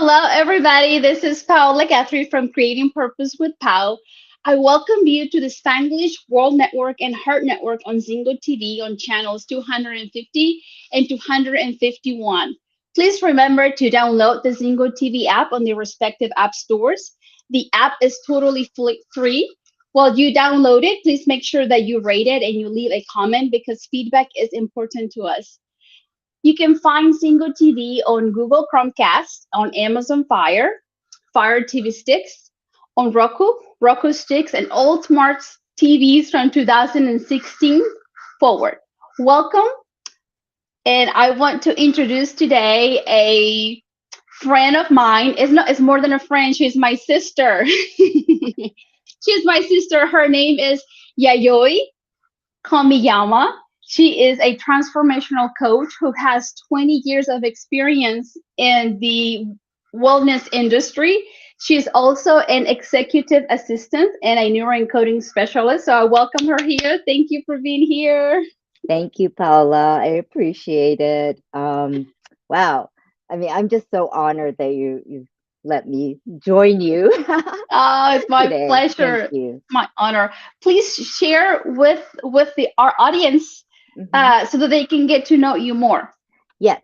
Hello, everybody. This is Paola Guthrie from Creating Purpose with Pau. I welcome you to the Spanglish World Network and Heart Network on Zingo TV on channels 250 and 251. Please remember to download the Zingo TV app on their respective app stores. The app is totally free. While you download it, please make sure that you rate it and you leave a comment because feedback is important to us. You can find Single TV on Google Chromecast, on Amazon Fire TV sticks, on Roku sticks, and all smart TVs from 2016 forward. Welcome, and I want to introduce today a friend of mine. It's more than a friend. She's my sister. She's my sister. Her name is Yayoi Komiyama. She is a transformational coach who has 20 years of experience in the wellness industry. She's also an executive assistant and a neuroencoding specialist. So I welcome her here. Thank you for being here. Thank you, Paula. I appreciate it. Wow. I mean, I'm just so honored that you let me join you It's my today. Thank pleasure, you. my honor. Please share with our audience hmm so that they can get to know you more. Yes.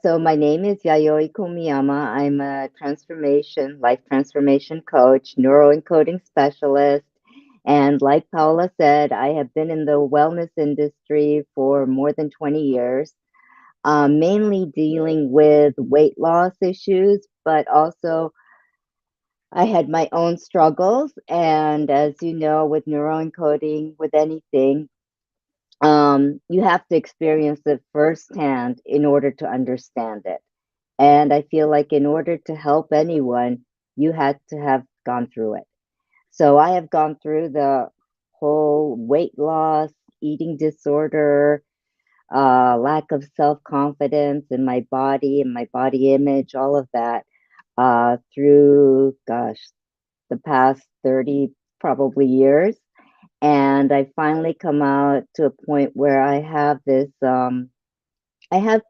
So my name is Yayoi Komiyama. I'm a life transformation coach, neuroencoding specialist. And like Paula said, I have been in the wellness industry for more than 20 years. Mainly dealing with weight loss issues, but also I had my own struggles. And as you know, with neuroencoding, with anything, you have to experience it firsthand in order to understand it. And I feel like in order to help anyone, you had to have gone through it. So I have gone through the whole weight loss, eating disorder, lack of self confidence in my body and my body image, all of that through, gosh, the past 30 probably years. And I finally come out to a point where I have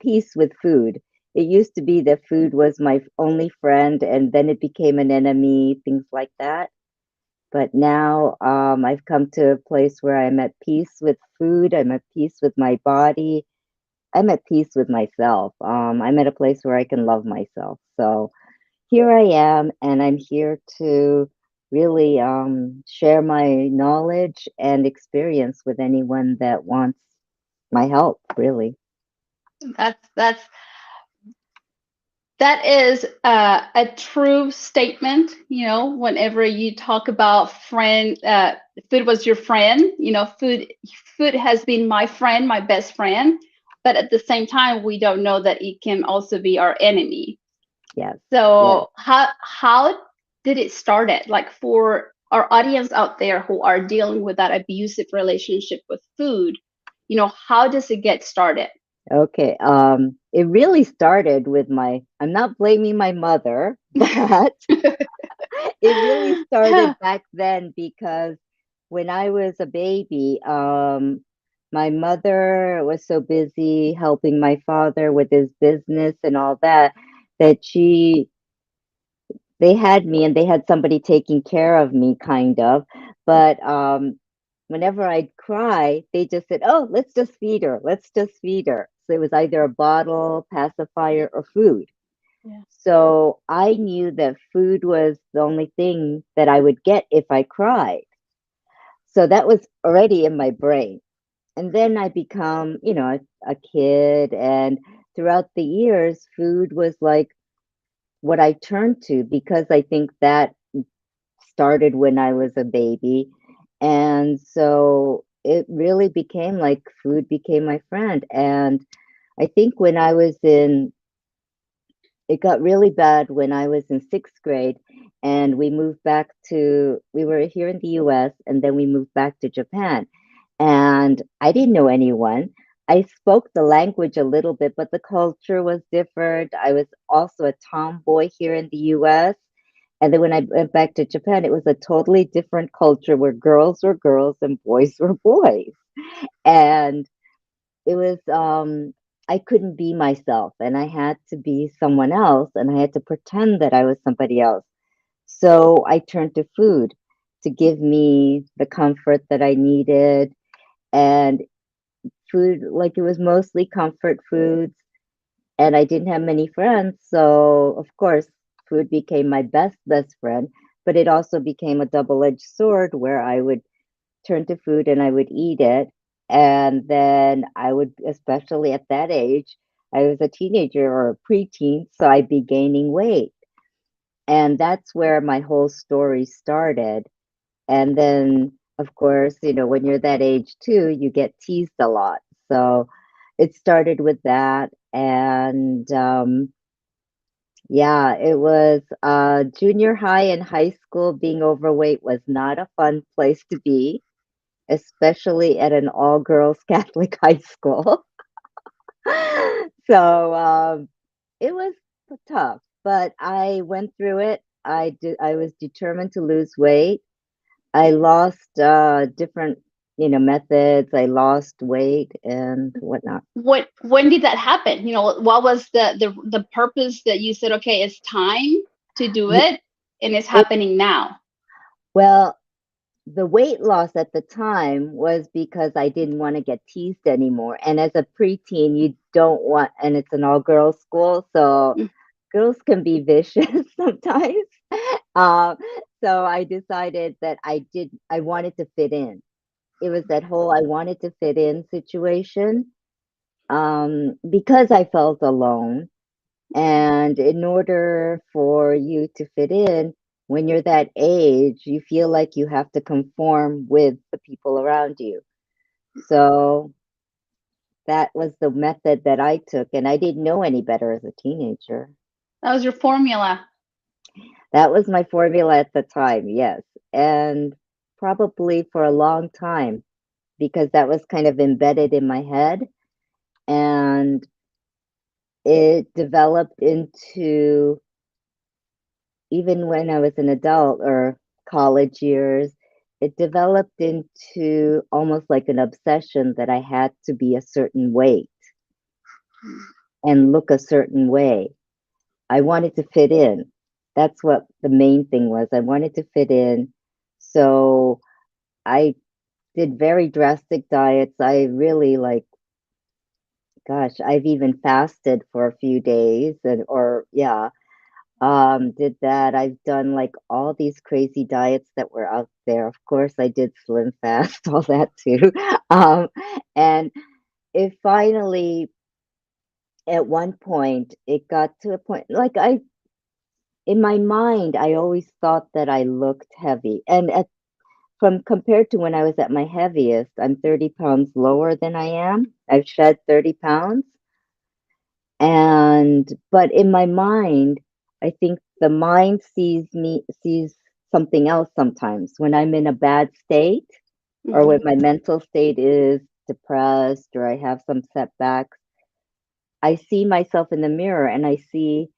peace with food. It used to be that food was my only friend, and then it became an enemy, things like that. But now I've come to a place where I'm at peace with food, I'm at peace with my body, I'm at peace with myself. I'm at a place where I can love myself. So here I am, and I'm here to really share my knowledge and experience with anyone that wants my help, really. That's that is a true statement. You know, whenever you talk about friend, food was your friend. You know, food has been my friend, my best friend. But at the same time, we don't know that it can also be our enemy. Yes, yes. So how did it start? It like for our audience out there who are dealing with that abusive relationship with food, you know, how does it get started? Okay. It really started with I'm not blaming my mother, but it really started back then because when I was a baby, my mother was so busy helping my father with his business and all that, that they had me and they had somebody taking care of me, kind of. But whenever I'd cry, they just said, "Oh, let's just feed her. Let's just feed her." So it was either a bottle, pacifier, or food. Yeah. So I knew that food was the only thing that I would get if I cried. So that was already in my brain. And then I become, a kid. And throughout the years, food was like what I turned to because I think that started when I was a baby. And so it really became like food became my friend. And I think it got really bad when I was in sixth grade and we were here in the US and then we moved back to Japan. And I didn't know anyone. I spoke the language a little bit, but the culture was different. I was also a tomboy here in the US. And then when I went back to Japan, it was a totally different culture where girls were girls and boys were boys. And it was, I couldn't be myself and I had to be someone else and I had to pretend that I was somebody else. So I turned to food to give me the comfort that I needed. And food, like it was mostly comfort foods, and I didn't have many friends. So, of course, food became my best friend, but it also became a double-edged sword where I would turn to food and I would eat it. And then I would, especially at that age, I was a teenager or a preteen, so I'd be gaining weight. And that's where my whole story started. And then, of course, when you're that age too, you get teased a lot. So it started with that. And yeah, it was junior high and high school. Being overweight was not a fun place to be, especially at an all girls Catholic high school. So it was tough, but I went through it. I was determined to lose weight. I lost different, methods. I lost weight and whatnot. When did that happen? What was the purpose that you said, okay, it's time to do Y- it, and it's It, happening now? well, the weight loss at the time was because I didn't want to get teased anymore. And as a preteen, you don't want, and it's an all girls school, so Mm. girls can be vicious sometimes. Um, so I decided that I wanted to fit in. It was that whole I wanted to fit in situation, because I felt alone. And in order for you to fit in, when you're that age, you feel like you have to conform with the people around you. So that was the method that I took, and I didn't know any better as a teenager. That was your formula. That was my formula at the time, yes. And probably for a long time, because that was kind of embedded in my head. And it developed into, even when I was an adult or college years, it developed into almost like an obsession that I had to be a certain weight and look a certain way. I wanted to fit in. That's what the main thing was. I wanted to fit in. So I did very drastic diets. I really like, gosh, I've even fasted for a few days and or yeah, did that. I've done like all these crazy diets that were out there. Of course, I did Slim Fast, all that too. And it finally, at one point, it got to a point like in my mind, I always thought that I looked heavy. And from compared to when I was at my heaviest, I'm 30 pounds lower than I am. I've shed 30 pounds. And but in my mind, I think the mind sees something else sometimes when I'm in a bad state or when Hmm. my mental state is depressed or I have some setbacks. I see myself in the mirror and I see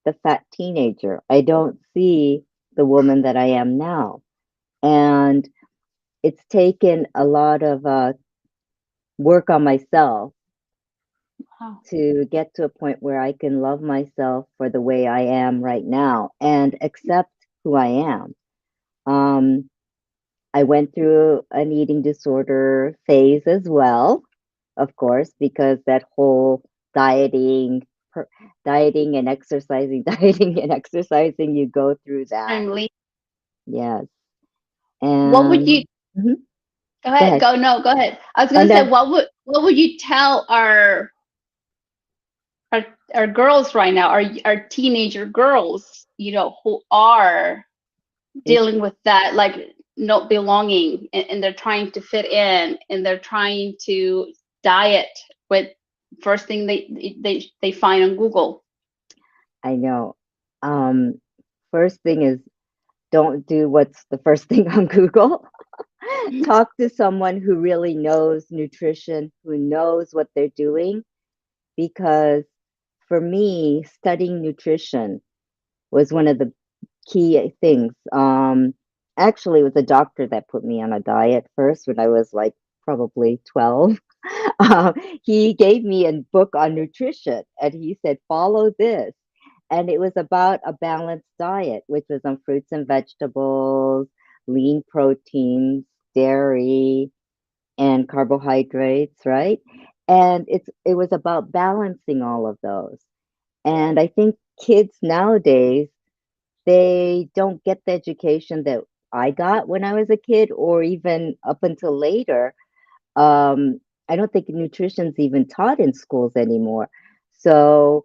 the fat teenager. I don't see the woman that I am now. And it's taken a lot of work on myself Wow. to get to a point where I can love myself for the way I am right now and accept who I am. Um, I went through an eating disorder phase as well, of course, because that whole dieting, dieting and exercising, dieting and exercising, you go through that. Timely. Yes. What would you And mhm, go go ahead? ahead. Go No, go ahead. I was And gonna say, then what would you tell our our girls right now, our teenager girls, who are it, dealing with that, like not belonging, and they're trying to fit in, and they're trying to diet with first thing they find on Google. I know. Um, First thing is don't do what's the first thing on Google. Talk to someone who really knows nutrition, who knows what they're doing. Because for me, studying nutrition was one of the key things. Actually, it was a doctor that put me on a diet first when I was like probably 12. um, he gave me a book on nutrition and he said, follow this. And it was about a balanced diet, which was on fruits and vegetables, lean proteins, dairy, and carbohydrates, right? And it was about balancing all of those. And I think kids nowadays, they don't get the education that I got when I was a kid, or even up until later. Um, I don't think nutrition's even taught in schools anymore. So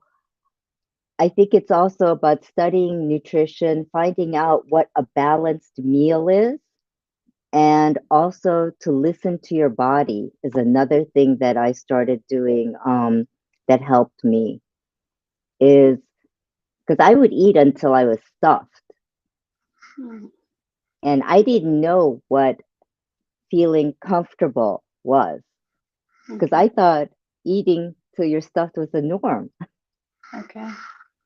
I think it's also about studying nutrition, finding out what a balanced meal is, and also to listen to your body is another thing that I started doing that helped me is because I would eat until I was stuffed, Mm, and I didn't know what feeling comfortable was because okay. I thought eating till you're stuffed was the norm. Okay.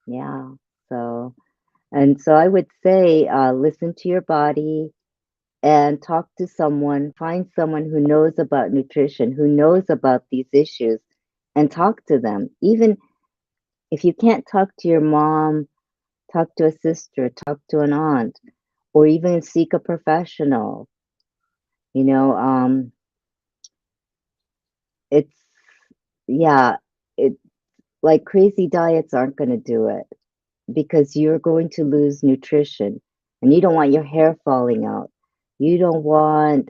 Yeah. So, and so I would say, listen to your body and talk to someone, find someone who knows about nutrition, who knows about these issues, and talk to them. Even if you can't talk to your mom, talk to a sister, talk to an aunt, or even seek a professional. You know, it's, yeah, it like crazy diets aren't going to do it because you're going to lose nutrition and you don't want your hair falling out. You don't want,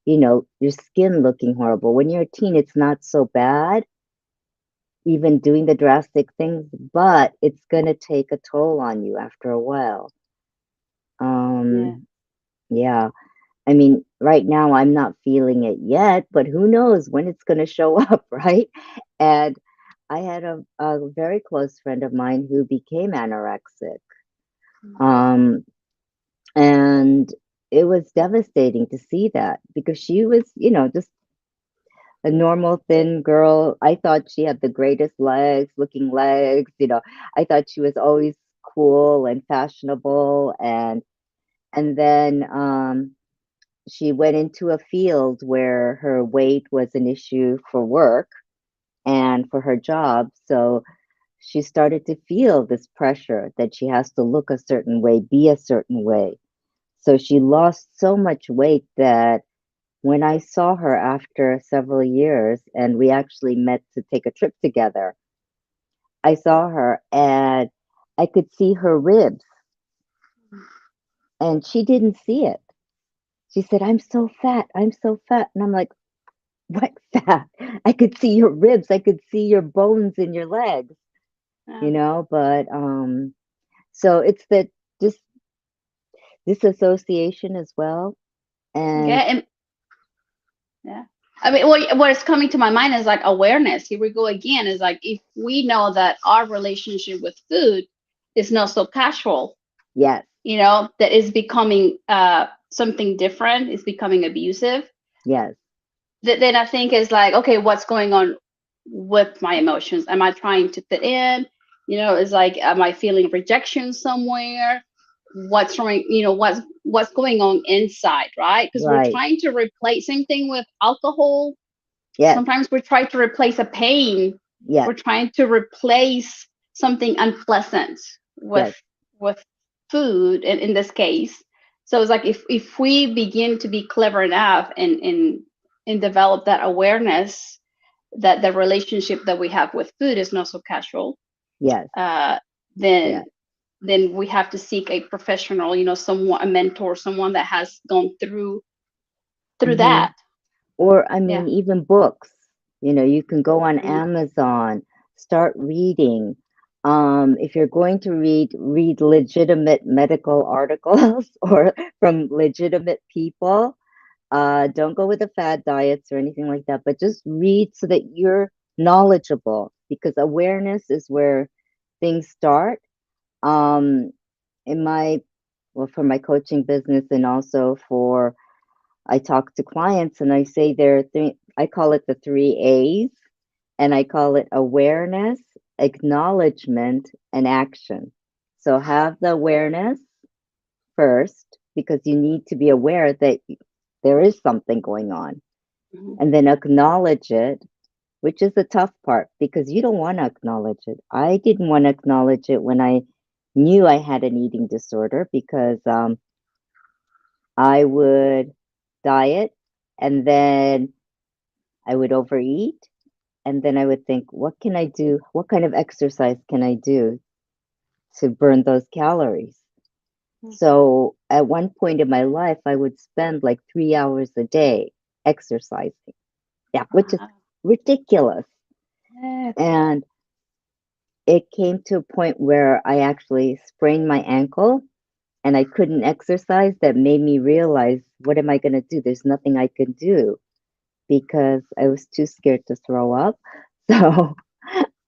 your skin looking horrible. When you're a teen, it's not so bad, even doing the drastic things, but it's going to take a toll on you after a while. Yeah. Yeah. I mean, right now I'm not feeling it yet, but who knows when it's going to show up, right? And I had a very close friend of mine who became anorexic. Um, and it was devastating to see that because she was, just a normal thin girl. I thought she had the greatest legs, looking legs, I thought she was always cool and fashionable and then she went into a field where her weight was an issue for work and for her job. So she started to feel this pressure that she has to look a certain way, be a certain way. So she lost so much weight that when I saw her after several years and we actually met to take a trip together, I saw her and I could see her ribs and she didn't see it. She said, I'm so fat. I'm so fat. And I'm like, what fat? I could see your ribs. I could see your bones in your legs, Yeah. but so it's that dis disassociation as well. Yeah. And And yeah. I mean, what's coming to my mind is like awareness. Here we go again. Is like if we know that our relationship with food is not so casual, yes, that is becoming something different, is becoming abusive, yes, then I think is like, okay, what's going on with my emotions? Am I trying to fit in? It's like, am I feeling rejection somewhere? What's wrong? What's going on inside, right? Because we're right. trying to replace same thing with alcohol. Yes, Sometimes we try to replace a pain. yes, We're trying to replace something unpleasant yes, with food in this case. So it's like if we begin to be clever enough and develop that awareness that the relationship that we have with food is not so casual, yes, uh, then yes. then we have to seek a professional, someone, a mentor, someone that has gone through Hmm. that. Or, I Yeah. mean, even books, you can go on Mm, Amazon, start reading. If you're going to read legitimate medical articles or from legitimate people. Don't go with the fad diets or anything like that, but just read so that you're knowledgeable because awareness is where things start. Um, in my, well, for my coaching business and also for I talk to clients and I say there are I call it the three A's, and I call it awareness, acknowledgement, and action. So have the awareness first because you need to be aware that there is something going on. Mhm. and then acknowledge it, which is the tough part because you don't want to acknowledge it. I didn't want to acknowledge it when I knew I had an eating disorder because I would diet and then I would overeat. And then I would think, what can I do? What kind of exercise can I do to burn those calories? So at one point in my life, I would spend like 3 hours a day exercising. Yeah, which is Wow. ridiculous. Yes. And it came to a point where I actually sprained my ankle and I couldn't exercise. That made me realize, what am I going to do? There's nothing I can do because I was too scared to throw up. So,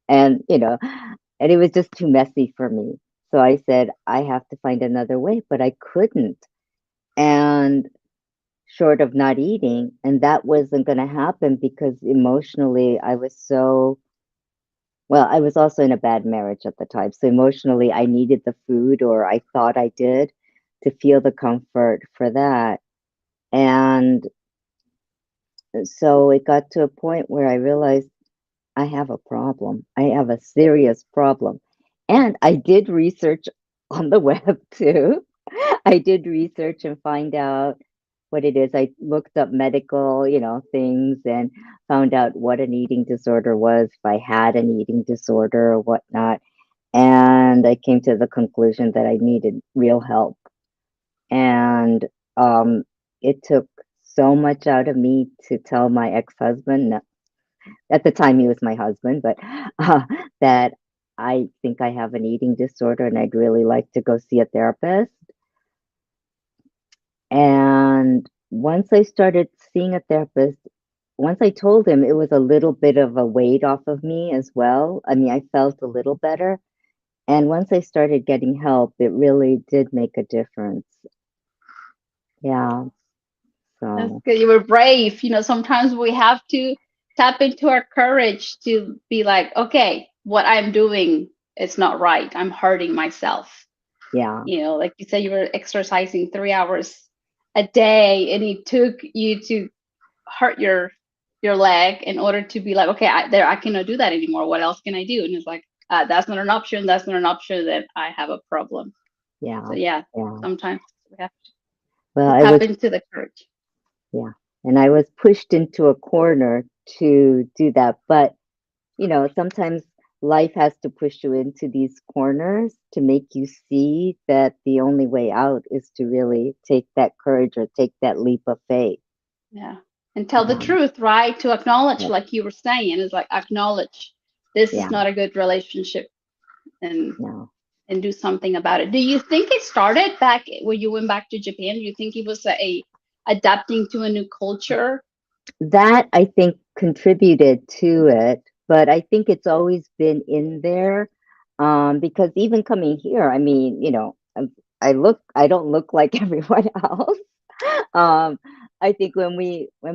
and and it was just too messy for me. So I said, I have to find another way, but I couldn't. And short of not eating, and that wasn't going to happen because emotionally I was so well, I was also in a bad marriage at the time. So emotionally, I needed the food, or I thought I did, to feel the comfort for that. And so it got to a point where I realized I have a problem. I have a serious problem. And I did research on the web too. I did research and find out what it is. I looked up medical, things and found out what an eating disorder was, if I had an eating disorder or whatnot. And I came to the conclusion that I needed real help. And it took so much out of me to tell my ex-husband, at the time he was my husband, but that I think I have an eating disorder and I'd really like to go see a therapist. And once I started seeing a therapist, once I told him, it was a little bit of a weight off of me as well. I mean, I felt a little better. And once I started getting help, it really did make a difference. Yeah. That's So, good. You were brave. Sometimes we have to tap into our courage to be like, okay, what I'm doing is not right. I'm hurting myself. yeah. Like you said, you were exercising 3 hours a day, and it took you to hurt your leg in order to be like, okay, I cannot do that anymore. What else can I do? And it's like, that's not an option. That's not an option. Then I have a problem. So Yeah. yeah, Yeah. sometimes we have Well, to I tap was, into the courage. yeah. And I was pushed into a corner to do that. But sometimes life has to push you into these corners to make you see that the only way out is to really take that courage or take that leap of faith. Yeah. And tell the Yeah, truth, right? To acknowledge, yeah, like you were saying, is like acknowledge this is yeah, not a good relationship, and no. do something about it. Do you think it started back when you went back to Japan? Do you think it was a adapting to a new culture? That I think contributed to it, but I think it's always been in there. Because even coming here, I mean, I don't look like everyone else. Um, I think when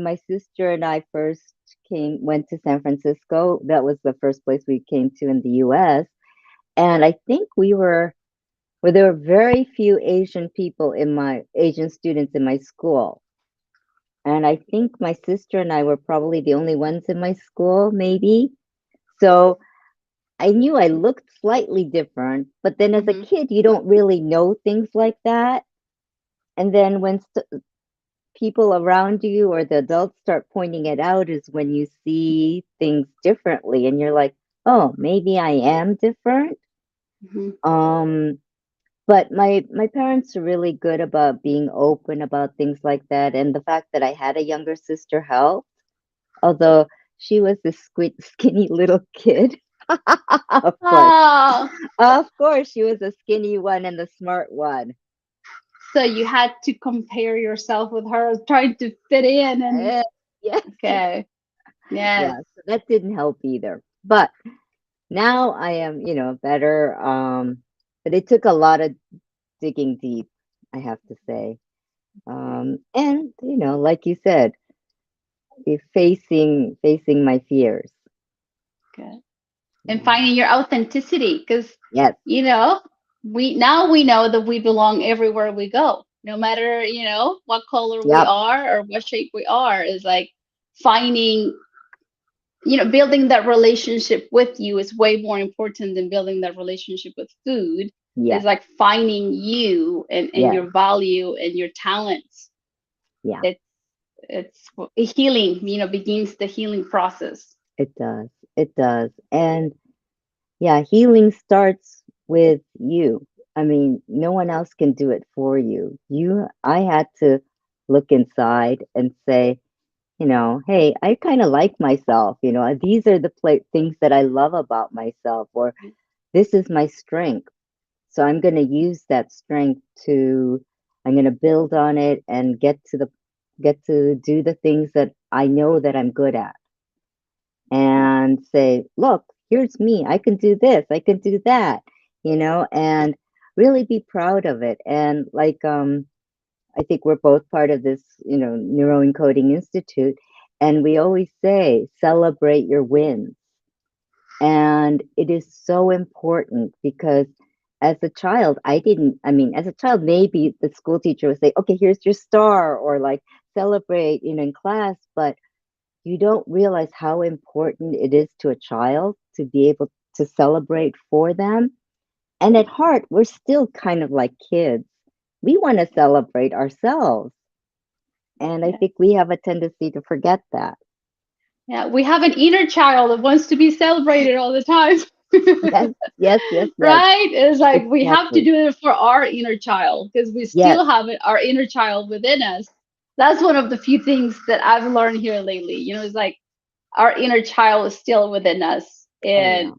my sister and I first went to San Francisco, that was the first place we came to in the US. And I think there were very few Asian students in my school. And I think my sister and I were probably the only ones in my school, maybe. So I knew I looked slightly different, but then as a Hmm. kid, you don't really know things like that. And then when people around you or the adults start pointing it out is when you see things differently and you're like, oh, maybe I am different. Hmm. Um, but my parents are really good about being open about things like that. And the fact that I had a younger sister helped, although she was this skinny little kid. Of course. Oh, Of course, she was the skinny one and the smart one. so you had to compare yourself with her, trying to fit in, and Eh, yes. okay, yes, Yeah, so that didn't help either. But now I am, better. But it took a lot of digging deep, I have to say. And like you said, facing my fears. good. And Yeah. finding your authenticity, because Yes. you know we know that we belong everywhere we go, no matter what color we Yep. are or what shape we are. Is like finding, building that relationship with you is way more important than building that relationship with food. It's Yes, like finding you and yes, your value and your talents. yeah, It's it's healing, begins the healing process. it does. It does. And yeah, healing starts with you. I mean, no one else can do it for you. I had to look inside and say, hey, I kind of like myself. These are the things that I love about myself, or this is my strength. So I'm going to use that strength I'm going to build on it and get to do the things that I know that I'm good at and say, look, here's me. I can do this. I can do that, and really be proud of it. And like, I think we're both part of this, Neuroencoding Institute. And we always say, celebrate your wins. And it is so important because as a child, as a child, maybe the school teacher would say, okay, here's your star, or like celebrate, in class. But you don't realize how important it is to a child to be able to celebrate for them. And at heart, we're still kind of like kids. We want to celebrate ourselves. And I Yeah. think we have a tendency to forget that. Yeah, we have an inner child that wants to be celebrated all the time. Yes, yes, yes, yes. Right? It's like we have to Exactly. do it for our inner child because we Yes, still have our inner child within us. That's one of the few things that I've learned here lately. It's like our inner child is still within us, oh yeah.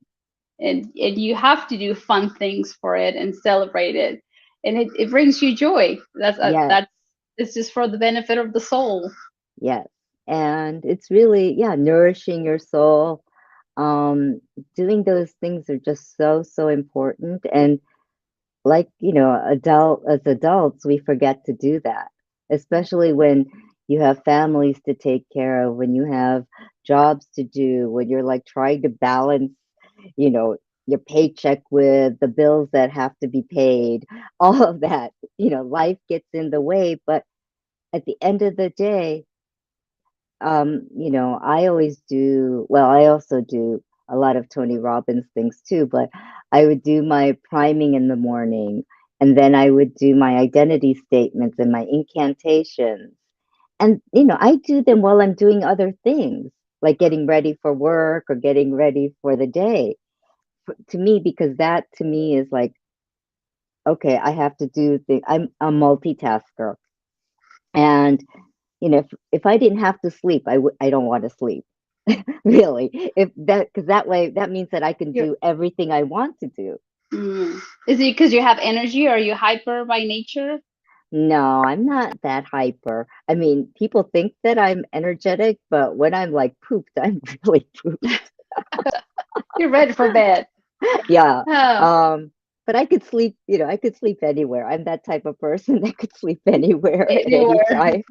and you have to do fun things for it and celebrate it, and it brings you joy. Yes, That's it's just for the benefit of the soul. yes. And it's really, yeah, nourishing your soul. Doing those things are just so, so important. And like, as adults, we forget to do that, especially when you have families to take care of, when you have jobs to do, when you're like trying to balance, you know, your paycheck with the bills that have to be paid, all of that, life gets in the way. But at the end of the day, I always do, well, I also do a lot of Tony Robbins things too, but I would do my priming in the morning, and then I would do my identity statements and my incantations. And, I do them while I'm doing other things, like getting ready for work or getting ready for the day. To me, because that to me is like, okay, I have to do I'm a multitasker. And if I didn't have to sleep, I don't want to sleep. Really. If that Because that way that means that I can You're, do everything I want to do. mm. Is it because you have energy? Or are you hyper by nature? No, I'm not that hyper. I mean, people think that I'm energetic, but when I'm like pooped, I'm really pooped. You're ready for bed. Yeah. Oh, Um, but I could sleep anywhere. I'm that type of person that could sleep anywhere at any anywhere. time.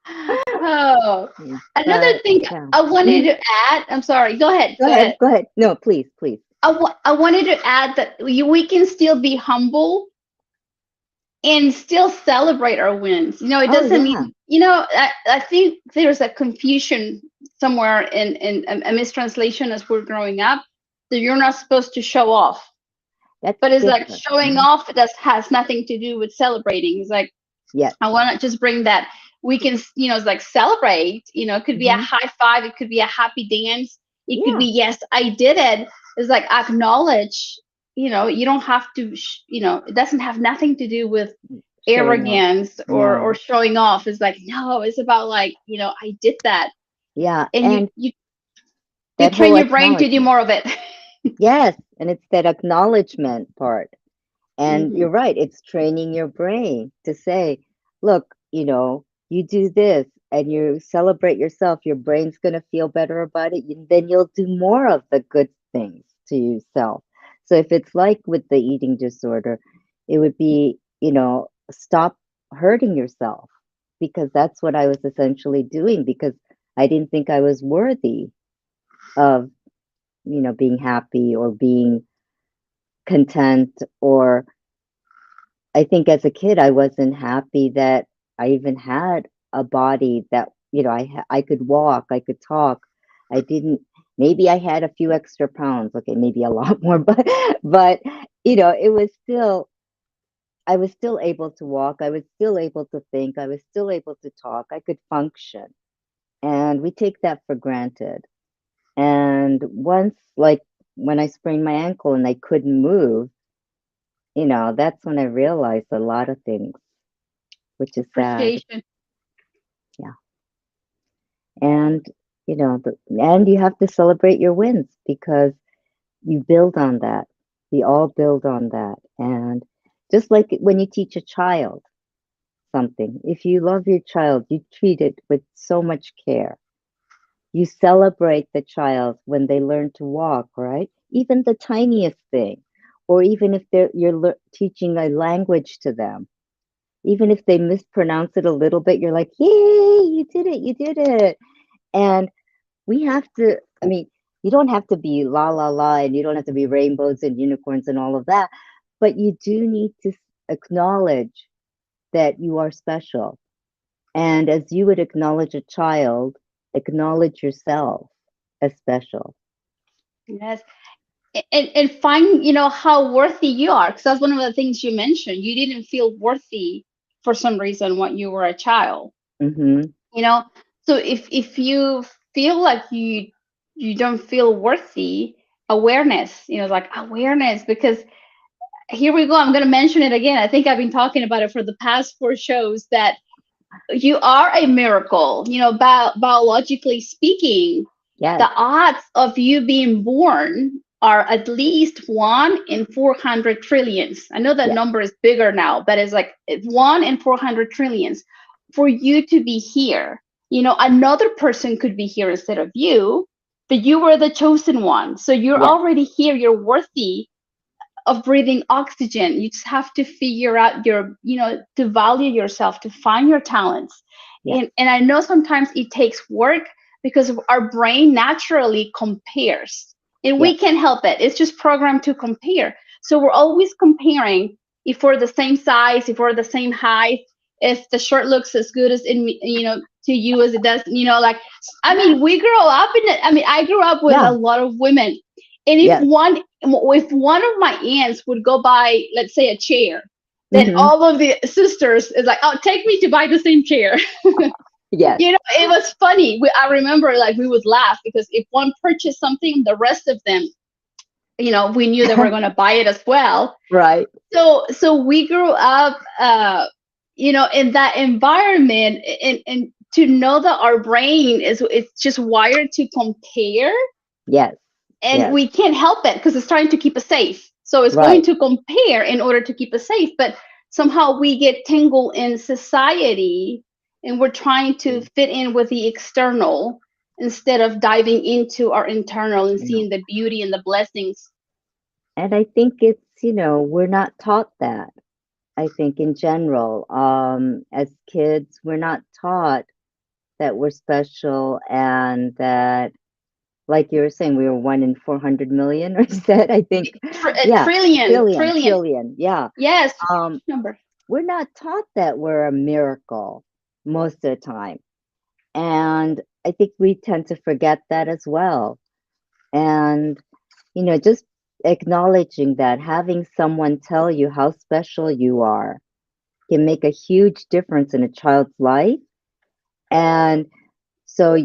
Oh, another But thing yeah. I wanted Mhm. to add. I'm sorry. Go ahead. Go Go ahead. ahead. Go ahead. No, please, please. I wanted to add that we can still be humble and still celebrate our wins. It Oh doesn't yeah. mean, I think there's a confusion somewhere in a mistranslation as we're growing up that you're not supposed to show off. That's But it's like different. showing Hmm. off that has nothing to do with celebrating. It's like Yes. I want to just bring that we can, it's like celebrate. It could be a Hmm. high five, it could be a happy dance, it could be Yeah. yes, I did it. It's like acknowledge. You don't have to. It doesn't have nothing to do with Showing off. arrogance or No. showing off. It's like no, it's about like I did that, Yeah. and you And you you that whole train your brain to do acknowledgement. more of it. Yes. And it's that acknowledgement part. And Hmm. you're right. It's training your brain to say, look, you do this and you celebrate yourself. Your brain's going to feel better about it. Then you'll do more of the good things to yourself. So if it's like with the eating disorder, it would be, stop hurting yourself, because that's what I was essentially doing, because I didn't think I was worthy of, being happy or being content. Or I think as a kid, I wasn't happy that I even had a body that I could walk, I could talk. I didn't. Maybe I had a few extra pounds. Okay, maybe a lot more, but it was still. I was still able to walk. I was still able to think. I was still able to talk. I could function, and we take that for granted. And once, like when I sprained my ankle and I couldn't move, that's when I realized a lot of things, which is sad. Appreciation. Yeah. And, and you have to celebrate your wins because you build on that. We all build on that. And just like when you teach a child something, if you love your child, you treat it with so much care. You celebrate the child when they learn to walk, right? Even the tiniest thing, or even if you're teaching a language to them, even if they mispronounce it a little bit, you're like, "Yay, you did it, you did it!" And we have to. I mean, you don't have to be la la la, and you don't have to be rainbows and unicorns and all of that, but you do need to acknowledge that you are special. And as you would acknowledge a child, acknowledge yourself as special. Yes. And find, how worthy you are. Because that's one of the things you mentioned. You didn't feel worthy for some reason when you were a child. Mhm. you know so if you feel like you don't feel worthy, awareness, like awareness, because here we go, I'm going to mention it again. I think I've been talking about it for the past four shows, that you are a miracle. Biologically speaking, Yes. the odds of you being born are at least 1 in 400 trillions. I know that Yeah. number is bigger now, but it's like 1 in 400 trillions for you to be here. Another person could be here instead of you, but you were the chosen one. So you're Yes. already here. You're worthy of breathing oxygen. You just have to figure out to value yourself, to find your talents. Yes. And I know sometimes it takes work because our brain naturally compares, and we Yes. can't help it. It's just programmed to compare. So we're always comparing, if we're the same size, if we're the same height, if the shirt looks as good as to you as it does, like, I mean, we grow up in it. I mean, I grew up with a Yeah. lot of women, and Yes. if one of my aunts would go buy, let's say, a chair, then Mhm. all of the sisters is like, "Oh, take me to buy the same chair." Yes. It was funny. I remember, like, we would laugh because if one purchased something, the rest of them, we knew they were going to buy it as well. Right. So we grew up, in that environment, and to know that our brain is it's just wired to compare, Yes. and Yes. we can't help it because it's trying to keep us safe. So it's going Right. to compare in order to keep us safe, but somehow we get tangled in society, and we're trying to fit in with the external instead of diving into our internal and No. seeing the beauty and the blessings. And I think we're not taught that. I think in general, as kids, we're not taught that we're special and that, like you were saying, we were 1 in 400 million, or said, I think, A yeah, trillion, trillion, trillion. trillion, yeah. Yes, Um, number. we're not taught that we're a miracle most of the time. And I think we tend to forget that as well. And, just acknowledging that, having someone tell you how special you are can make a huge difference in a child's life. And so,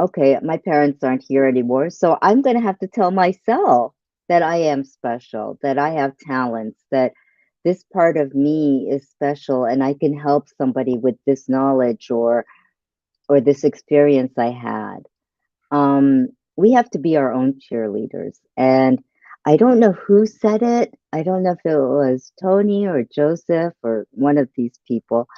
okay, my parents aren't here anymore. So I'm going to have to tell myself that I am special, that I have talents, that this part of me is special and I can help somebody with this knowledge or this experience I had. We have to be our own cheerleaders. And I don't know who said it. I don't know if it was Tony or Joseph or one of these people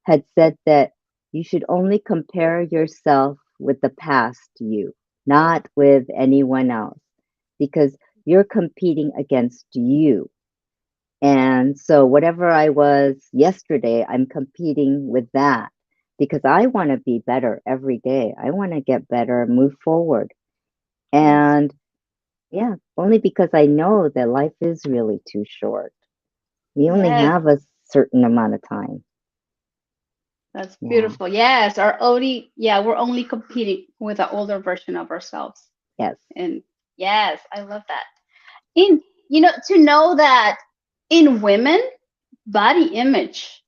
had said that you should only compare yourself with the past you, not with anyone else, because you're competing against you. And so, whatever I was yesterday, I'm competing with that because I want to be better every day. I want to get better, move forward. Yes. And yeah, only because I know that life is really too short. We only Yes. have a certain amount of time. That's Yeah. beautiful. Yes, we're only competing with an older version of ourselves. Yes. And yes, I love that. In to know that in women, body image,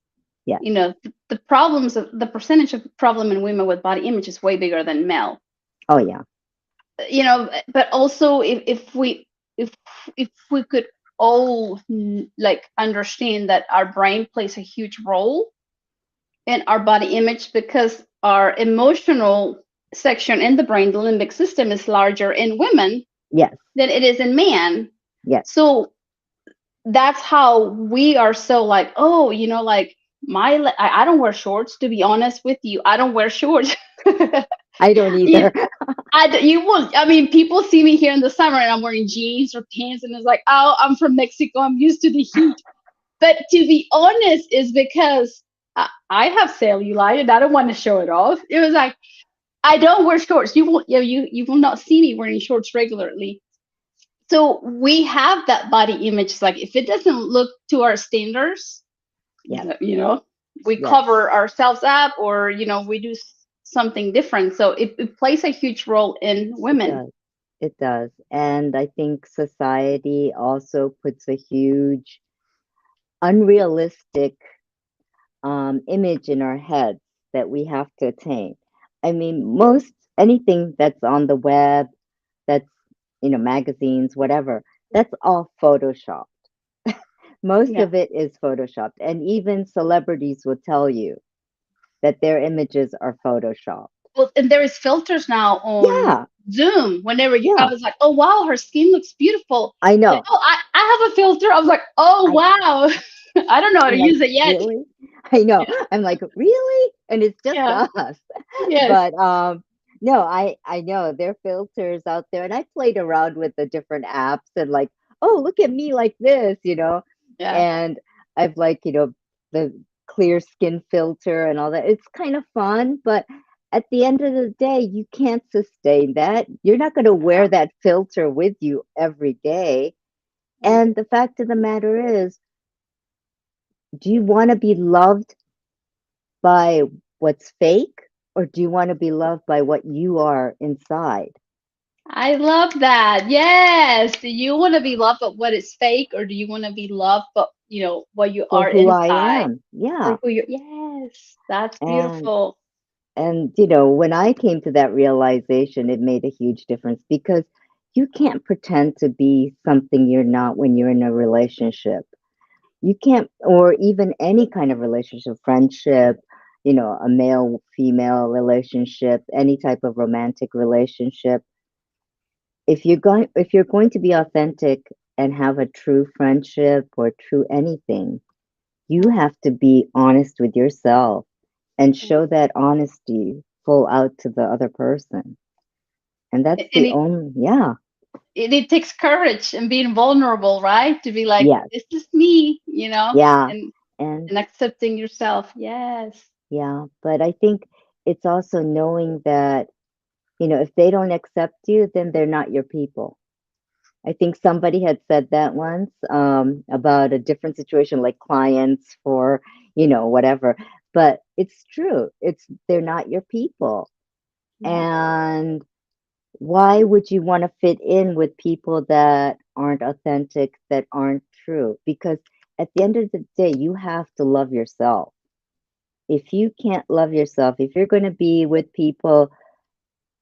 Yes. the percentage of problem in women with body image is way bigger than male. Oh yeah. But also if if we could all like understand that our brain plays a huge role in our body image because our emotional section in the brain, the limbic system, is larger in women Yes. than it is in man. Yes. So that's how we are so like, oh, like I don't wear shorts, to be honest with you. I don't wear shorts. I don't you, either. you will. I mean, people see me here in the summer and I'm wearing jeans or pants, and it's like, oh, I'm from Mexico. I'm used to the heat. But to be honest, is because I have cellulite and I don't want to show it off. It was like I don't wear shorts. You will, you will not see me wearing shorts regularly. So we have that body image. It's like if it doesn't look to our standards, Yes. you know, we Yes. cover ourselves up, or we do something different. So it plays a huge role in It women. does. It does. And I think society also puts a huge unrealistic image in our heads that we have to attain. I mean, most anything that's on the web, that's, magazines, whatever, that's all Photoshop. Most Yeah. of it is photoshopped, and even celebrities will tell you that their images are photoshopped. Well, and there is filters now on Yeah, Zoom. Whenever I yeah, was like, oh wow, her skin looks beautiful. I Like, know. oh, I have a filter. I was like, oh I wow, I don't know how to I'm like, use it yet. really? I know. Yeah. I'm like, really? And it's just Yeah. us. Yes. But no, I know there are filters out there, and I played around with the different apps and like, oh, look at me like this. Yeah. And I've like, the clear skin filter and all that. It's kind of fun, but at the end of the day, you can't sustain that. You're not going to wear that filter with you every day. Yeah. And the fact of the matter is, do you want to be loved by what's fake, or do you want to be loved by what you are inside? I love that. Yes. Do you want to be loved but what is fake, or do you want to be loved but what you For are who I inside? am. Yeah. For who you Yes. That's And beautiful. when I came to that realization, it made a huge difference because you can't pretend to be something you're not when you're in a relationship. You can't, or even any kind of relationship, friendship, a male female relationship, any type of romantic relationship. If you're going to be authentic and have a true friendship or true anything, you have to be honest with yourself and show that honesty full out to the other person. And that's And the only, yeah, it takes courage and being vulnerable, right? To be like, yes, this is me, yeah. and And accepting yourself. Yes. yeah, but I think it's also knowing that, if they don't accept you, then they're not your people. I think somebody had said that once, about a different situation, like clients for, whatever. But it's true. They're not your people. Yeah. And why would you want to fit in with people that aren't authentic, that aren't true? Because at the end of the day, you have to love yourself. If you can't love yourself, if you're going to be with people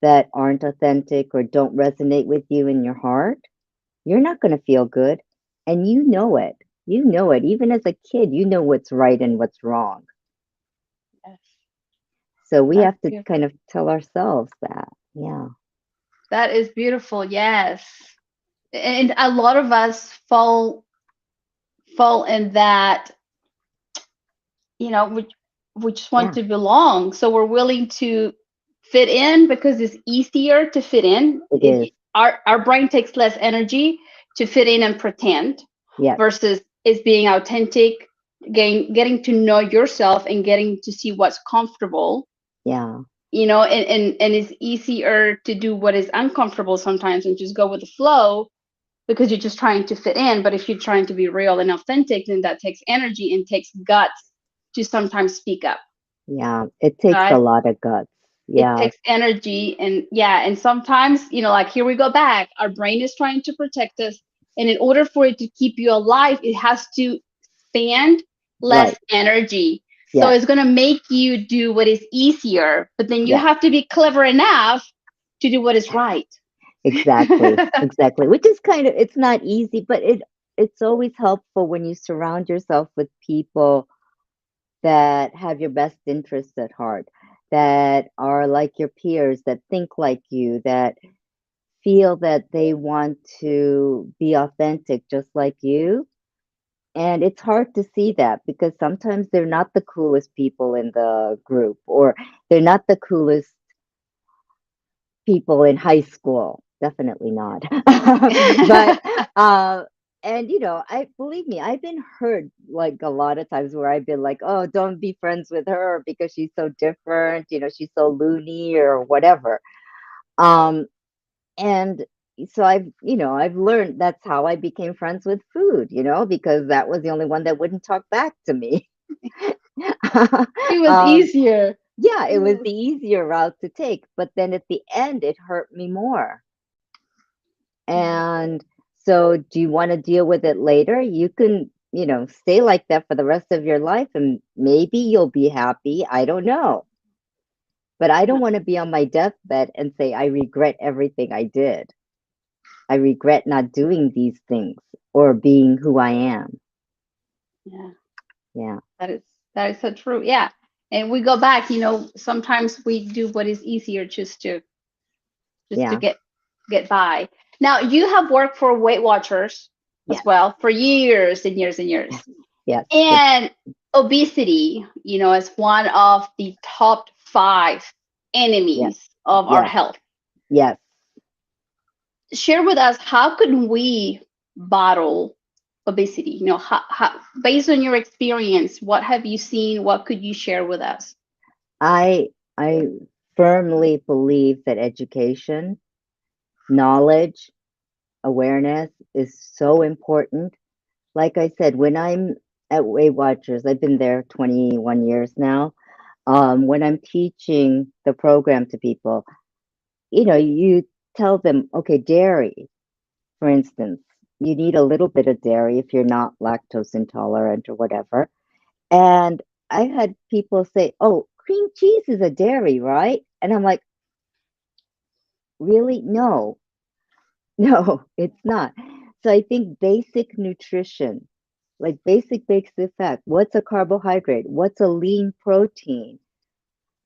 that aren't authentic or don't resonate with you in your heart, you're not going to feel good. And you know it. You know it. Even as a kid, you know what's right and what's wrong. Yes. So we That's have to beautiful. kind of tell ourselves that. Yeah. That is beautiful. Yes. And a lot of us fall in that, we just want Yeah. to belong. So we're willing to fit in because it's easier to fit in. It is. Our brain takes less energy to fit in and pretend Yes. versus is being authentic, getting to know yourself and getting to see what's comfortable, Yeah. and it's easier to do what is uncomfortable sometimes and just go with the flow because you're just trying to fit in. But if you're trying to be real and authentic, then that takes energy and takes guts to sometimes speak up. Yeah, it takes a right? lot of guts. It Yeah, takes energy, and yeah, and sometimes, like here we go back, our brain is trying to protect us, and in order for it to keep you alive, it has to spend less right. energy. So Yes, it's going to make you do what is easier, but then you yes, have to be clever enough to do what is right. exactly, exactly. Which is kind of, it's not easy, but it's always helpful when you surround yourself with people that have your best interests at heart, that are like your peers, that think like you, that feel that they want to be authentic just like you. And it's hard to see that because sometimes they're not the coolest people in the group, or they're not the coolest people in high school. Definitely not. But uh and I believe me, I've been hurt like a lot of times where I've been like, oh, don't be friends with her because she's so different, she's so loony or whatever. Um and so I've learned that's how I became friends with food, because that was the only one that wouldn't talk back to me. It was um easier. yeah, it was Yes. the easier route to take, but then at the end it hurt me more. And so, do you want to deal with it later? You can, stay like that for the rest of your life and maybe you'll be happy. I don't know. But I don't want to be on my deathbed and say, I regret everything I did. I regret not doing these things or being who I am. Yeah, Yeah. that is so true. Yeah. And we go back, sometimes we do what is easier just to Yeah. get by. Now, you have worked for Weight Watchers as Yes. well for years and years and years. Yes. Yes. It's, And obesity, is one of the top five yes. enemies of our Yes. health. Yes. Share with us, how could we battle obesity? Based on your experience, what have you seen? What could you share with us? I firmly believe that education, knowledge, awareness is so important. Like I said, when I'm at Weight Watchers, I've been there 21 years now. When I'm teaching the program to people, you tell them, okay, dairy, for instance, you need a little bit of dairy if you're not lactose intolerant or whatever. And I had people say, oh, cream cheese is a dairy, right? And I'm like, really? No, no, it's not. So I think basic nutrition, like basic fact, what's a carbohydrate? What's a lean protein?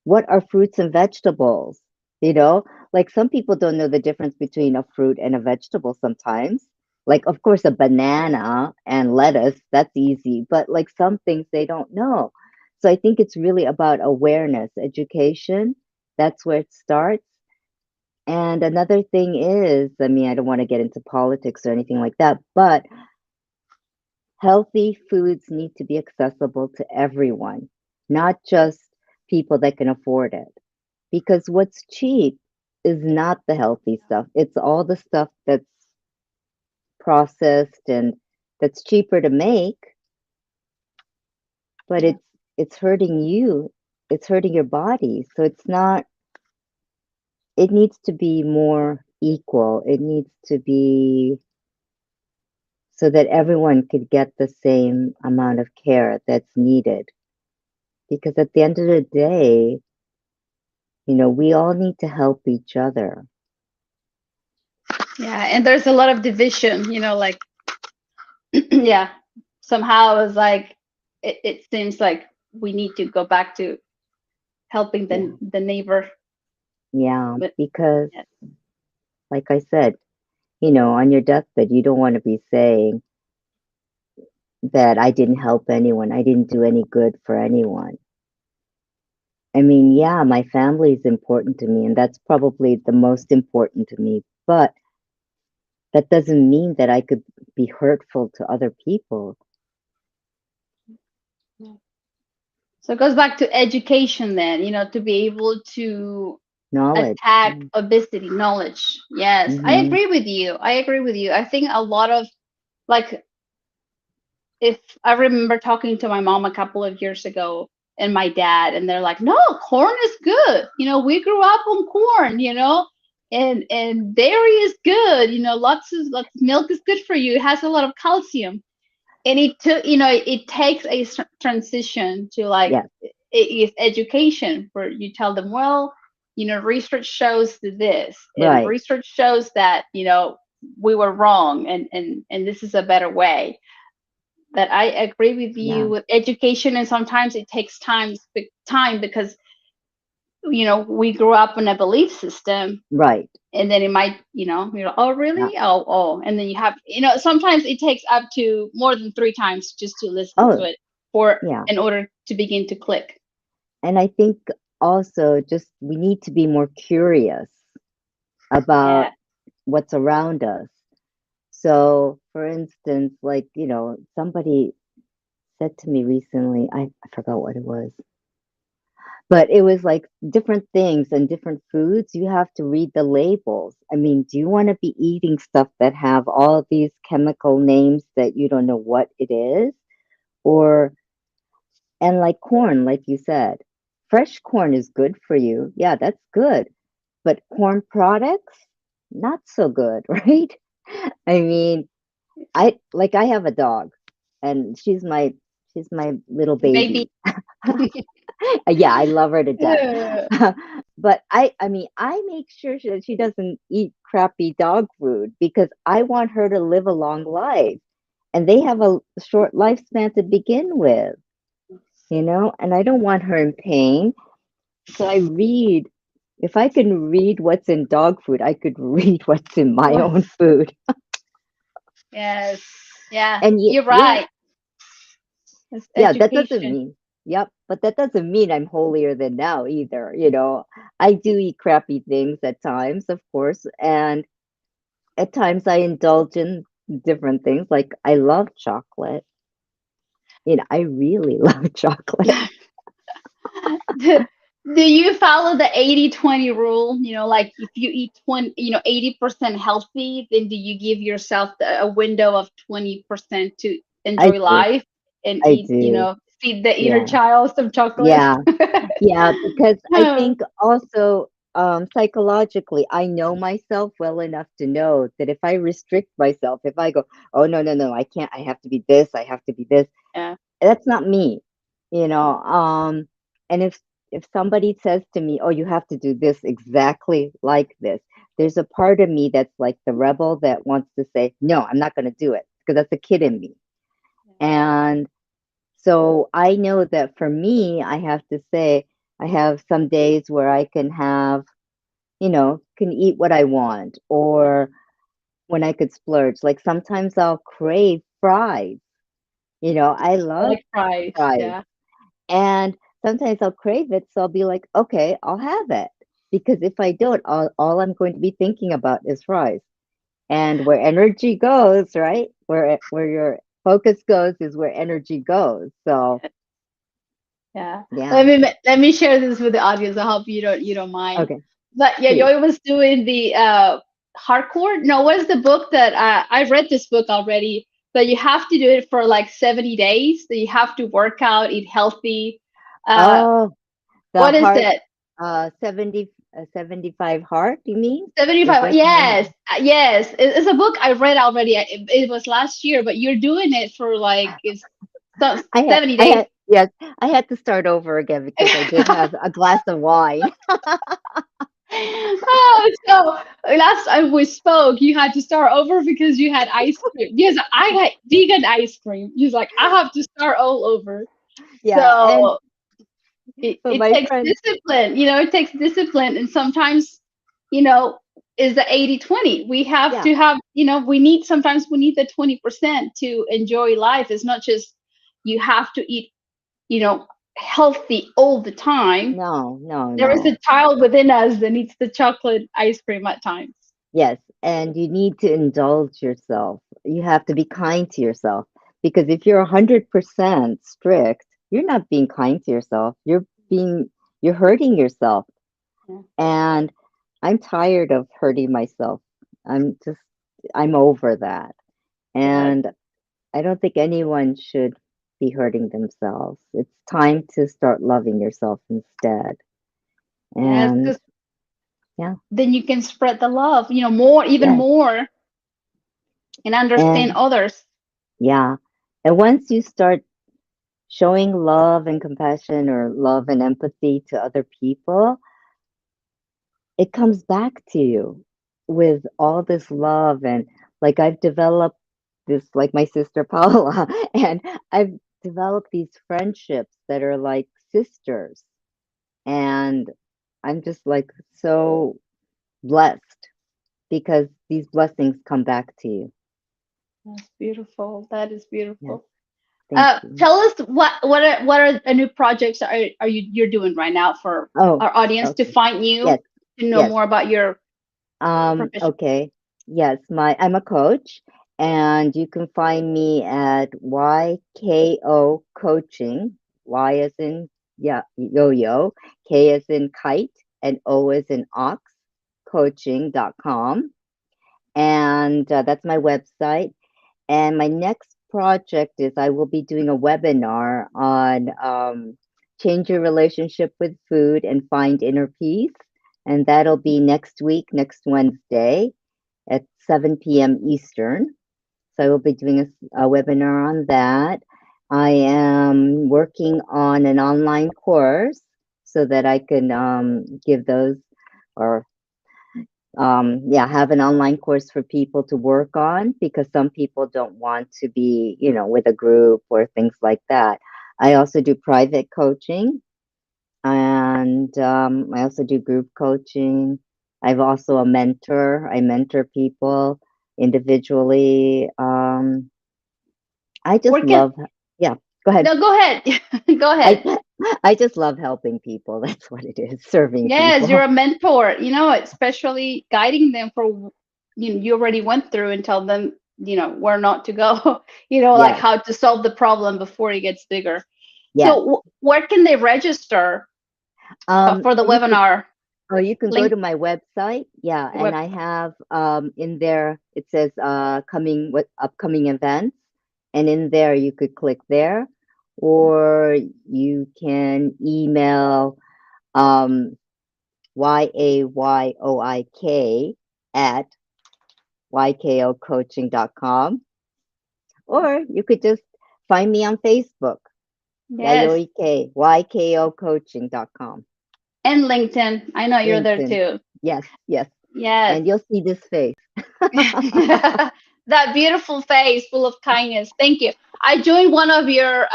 What are fruits and vegetables? You know, like some people don't know the difference between a fruit and a vegetable sometimes. Like, of course, a banana and lettuce, that's easy, but like some things they don't know. So I think it's really about awareness, education. That's where it starts. And another thing is, I mean, I don't want to get into politics or anything like that, but healthy foods need to be accessible to everyone, not just people that can afford it. Because what's cheap is not the healthy stuff. It's all the stuff that's processed and that's cheaper to make, but Yeah. it's hurting you. It's hurting your body. So it's not, it needs to be more equal. It needs to be so that everyone could get the same amount of care that's needed. Because at the end of the day, we all need to help each other. Yeah, and there's a lot of division, like yeah, somehow it's like it seems like we need to go back to helping Yeah. the neighbor. Yeah. But Because, yeah, like I said, on your deathbed, you don't want to be saying that I didn't help anyone, I didn't do any good for anyone. I mean, yeah, my family is important to me, and that's probably the most important to me, but that doesn't mean that I could be hurtful to other people. yeah. So it goes back to education then, to be able to Knowledge. attack obesity, knowledge. Yes, I Mm-hmm. agree with you. I agree with you. I think a lot of, like, if I remember talking to my mom a couple of years ago, and my dad, and they're like, no, corn is good. We grew up on corn, and dairy is good. Lots of milk is good for you. It has a lot of calcium. And it takes a transition to like Yes. it's education where you tell them, well, research shows this, and Right. research shows that we were wrong, and this is a better way. But I agree with you Yeah. with education, and sometimes it takes time because we grew up in a belief system, Right. and then it might oh Yeah. really, oh, and then you have sometimes it takes up to more than three times just to listen to Oh, it for yeah. in order to begin to click. And I think also just we need to be more curious about Yeah. what's around us. So, for instance, like, somebody said to me recently, I forgot what it was, but it was like different things and different foods. You have to read the labels. I mean, do you want to be eating stuff that have all these chemical names that you don't know what it is? Or, and like corn, like you said, fresh corn is good for you. Yeah, that's good. But corn products, not so good, right? I mean, I have a dog and she's my little Baby. baby. Yeah, I love her to death. Uh, But I mean, I make sure that she doesn't eat crappy dog food because I want her to live a long life. And they have a short lifespan to begin with, and I don't want her in pain. So I read, if I can read what's in dog food, I could read what's in my what? own food. Yes. Yeah, And you're yeah, right. It's yeah, that doesn't education. mean, yep, but that doesn't mean I'm holier than thou either. I do eat crappy things at times, of course, and at times I indulge in different things. Like I love chocolate. I really love chocolate. do, do you follow the 80-20 rule? Like if you eat 80% healthy, then do you give yourself a window of 20% to I enjoy do. life and I eat, do. feed the inner Yeah. child some chocolate? Yeah. Yeah, because I Oh, think also psychologically, I know myself well enough to know that if I restrict myself, if I go, oh, no, no, no, I can't, I have to be this, I have to be this, yeah. that's not me, you know. And if somebody says to me, oh, you have to do this exactly like this, there's a part of me that's like the rebel that wants to say, no, I'm not going to do it because that's a kid in me. And so I know that for me, I have to say, I have some days where I can have, can eat what I want, or when I could splurge. Like sometimes I'll crave fries. I I love like fries. fries. Yeah. And sometimes I'll crave it. So I'll be like, okay, I'll have it. Because if I don't, all I'm going to be thinking about is fries. And where energy goes, right? Where your focus goes is where energy goes. So, Yeah. yeah. Let me share this with the audience. I hope you don't mind. Okay, But yeah, please. Yoi was doing the hardcore. No, what is the book that I read this book already? But you have to do it for like 70 days. So you have to work out, eat healthy. Uh, Oh, the what is heart, it? 75 heart, you mean? Is 75. that the name? Yes, yes. It's a book I read already. It was last year, but you're doing it for like it's I had, 70 I days. had, yes, I had to start over again because I did have a glass of wine. Oh, so last time we spoke, you had to start over because you had ice cream. Yes, I had vegan ice cream. He's like, I have to start all over. Yeah, and So but it my takes friend, discipline, it takes discipline. And sometimes, you know, is the 80-20. We have yeah, to have, sometimes we need the 20% to enjoy life. It's not just you have to eat, you know, healthy all the time. no, no, There is a no. child within us that needs the chocolate ice cream at times. Yes, and you need to indulge yourself. You have to be kind to yourself because if you're 100% strict, you're not being kind to yourself. You're hurting yourself. Yeah. And I'm tired of hurting myself. I'm just, I'm over that. Yeah. And I don't think anyone should. be hurting themselves. It's time to start loving yourself instead. Yes, And because yeah, then you can spread the love, more, even yes. more, and understand And others. yeah. And once you start showing love and compassion or love and empathy to other people, it comes back to you with all this love. And like I've developed this, like my sister Paula, and I've developed these friendships that are like sisters. And I'm just like so blessed because these blessings come back to you. That's beautiful. That is Yeah, beautiful. thank you. Tell us what are the new projects you're doing right now for Oh, our audience to okay. find you, Yes, to know yes. more about your profession. Okay. Yes, I'm a coach, and you can find me at YKO Coaching. Y as in yo-yo, K as in kite, and O as in ox, coaching.com. And that's my website. And my next project is I will be doing a webinar on change your relationship with food and find inner peace. And that'll be next week, next Wednesday at 7 p.m. Eastern. So I will be doing a webinar on that. I am working on an online course so that I can give those or yeah, have an online course for people to work on because some people don't want to be, with a group or things like that. I also do private coaching, and I also do group coaching. I've also a mentor. I mentor people individually. I just Where can love, yeah, go ahead. No, go ahead. Go I ahead. I just love helping people. That's what it is, serving Yes, you're people. a mentor, especially guiding them for, you already went through and tell them, where not to go, like Yes, how to solve the problem before it gets bigger. So yes. where can they register for the You could webinar Oh, you can go link? to my website. Yeah, and Web. I have in there it says coming what upcoming events, and in there you could click there, or you can email um yayoik at ykocoaching.com, or you could just find me on Facebook, Yes. Yayoi K, ykocoaching.com. And LinkedIn. I know you're there LinkedIn. too. Yes, yes. Yes. And you'll see this face. That beautiful face full of kindness. Thank you. I joined one of your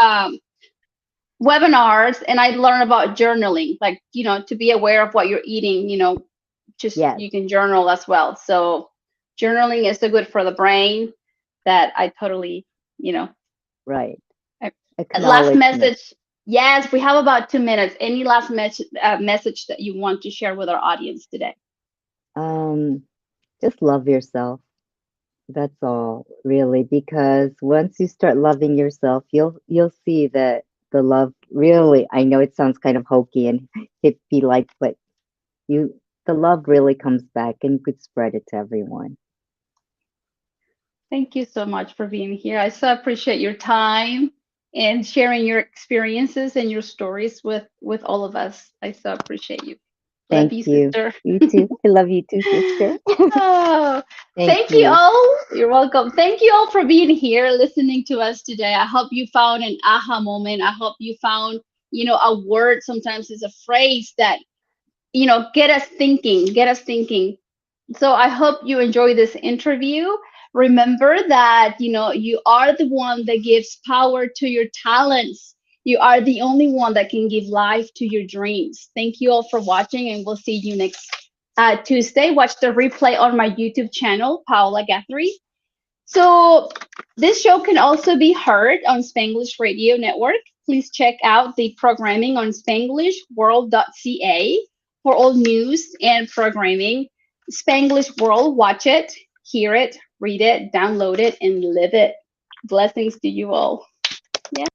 webinars and I learned about journaling, like, to be aware of what you're eating, just Yes, you can journal as well. So journaling is so good for the brain that I totally, you know, right. I- last Acknowledgement. message. Yes, we have about 2 minutes. Any last message that you want to share with our audience today? Um, just love yourself. That's all, really, because once you start loving yourself, you'll see that the love really, I know it sounds kind of hokey and hippie like, but you the love really comes back and you could spread it to everyone. Thank you so much for being here. I so appreciate your time and sharing your experiences and your stories with all of us. I so appreciate you. Love Thank you, you. sister. You too. I love you too, sister. Oh, Thank thank you you. all. You're welcome. Thank you all for being here, listening to us today. I hope you found an aha moment. I hope you found, a word. Sometimes it's a phrase that, get us thinking. So I hope you enjoy this interview. Remember that, you are the one that gives power to your talents. You are the only one that can give life to your dreams. Thank you all for watching, and we'll see you next Tuesday. Watch the replay on my YouTube channel, Paola Guthrie. So this show can also be heard on Spanglish Radio Network. Please check out the programming on spanglishworld.ca for all news and programming. Spanglish World, watch it, hear it, read it, download it, and live it. Blessings to you all. Yeah.